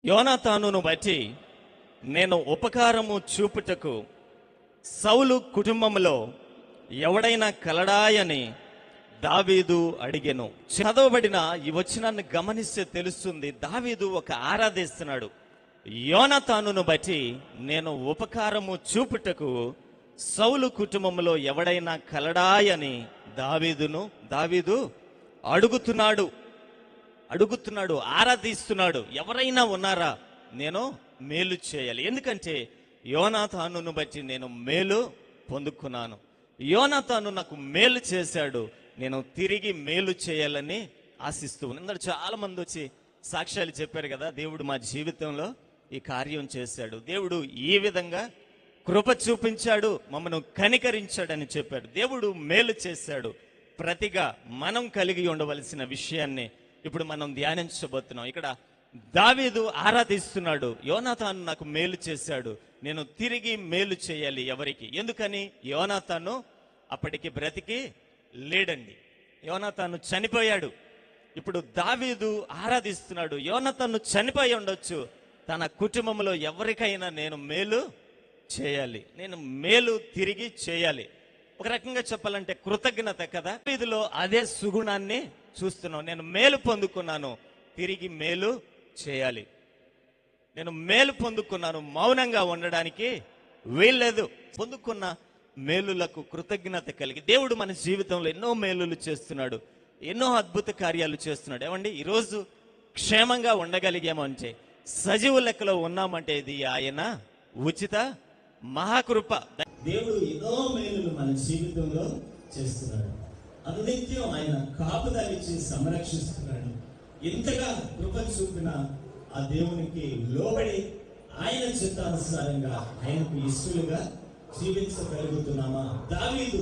యోనాతానును బట్టి నేను ఉపకారము చూపుటకు సౌలు కుటుంబంలో ఎవడైనా కలడాయని దావీదు అడిగెను. చదవబడిన ఈ వచనాన్ని గమనిస్తే తెలుస్తుంది, దావీదు ఒక ఆరాధిస్తున్నాడు. యోనాతానును బట్టి నేను ఉపకారము చూపుటకు సౌలు కుటుంబంలో ఎవడైనా కలడాయని దావీదు అడుగుతున్నాడు, ఆరాధిస్తున్నాడు. ఎవరైనా ఉన్నారా, నేను మేలు చేయాలి. ఎందుకంటే యోనాతానును బట్టి నేను మేలు పొందుకున్నాను. యోనాతాను నాకు మేలు చేశాడు, నేను తిరిగి మేలు చేయాలని ఆశిస్తూ ఉన్నాను. చాలా మంది వచ్చి సాక్ష్యాలు చెప్పారు కదా, దేవుడు మా జీవితంలో ఈ కార్యం చేశాడు, దేవుడు ఈ విధంగా కృప చూపించాడు, మమ్మను కనికరించాడని చెప్పాడు. దేవుడు మేలు చేశాడు. ప్రతిగా మనం కలిగి ఉండవలసిన విషయాన్ని ఇప్పుడు మనం ధ్యానించబోతున్నాం. ఇక్కడ దావీదు ఆరాధిస్తున్నాడు, యోనాతాను నాకు మేలు చేశాడు, నేను తిరిగి మేలు చేయాలి. ఎవరికి? ఎందుకని? యోనాతాను అప్పటికి బ్రతికి లేడండి, యోనాతాను చనిపోయాడు. ఇప్పుడు దావీదు ఆరాధిస్తున్నాడు, యోనాతాను చనిపోయి ఉండొచ్చు, తన కుటుంబంలో ఎవరికైనా నేను మేలు చేయాలి, నేను మేలు తిరిగి చేయాలి. ఒక రకంగా చెప్పాలంటే కృతజ్ఞత కదా. ఇదిలో అదే సుగుణాన్ని చూస్తున్నాం. నేను మేలు పొందుకున్నాను, తిరిగి మేలు చేయాలి. నేను మేలు పొందుకున్నాను, మౌనంగా ఉండడానికి వీల్లేదు. పొందుకున్న మేలులకు కృతజ్ఞత కలిగి దేవుడు మన జీవితంలో ఎన్నో మేలులు చేస్తున్నాడు, ఎన్నో అద్భుత కార్యాలు చేస్తున్నాడు. ఏమండి, ఈరోజు క్షేమంగా ఉండగలిగామంటే, సజీవ లెక్కలో ఉన్నామంటే ఇది ఆయన ఉచిత మహాకృప. దేవుడు ఎన్నో మేలులు మన జీవితంలో చేస్తున్నాడు. అనునిత్యం ఆయన కాపుదలిచ్చి సంరక్షిస్తున్నాడు. ఎంతగా కృప చూపిన ఆ దేవునికి లోబడి ఆయన చిత్తానుసారంగా ఆయనకు ఇష్టలుగా జీవించగలుగుతున్నామా? దావీదు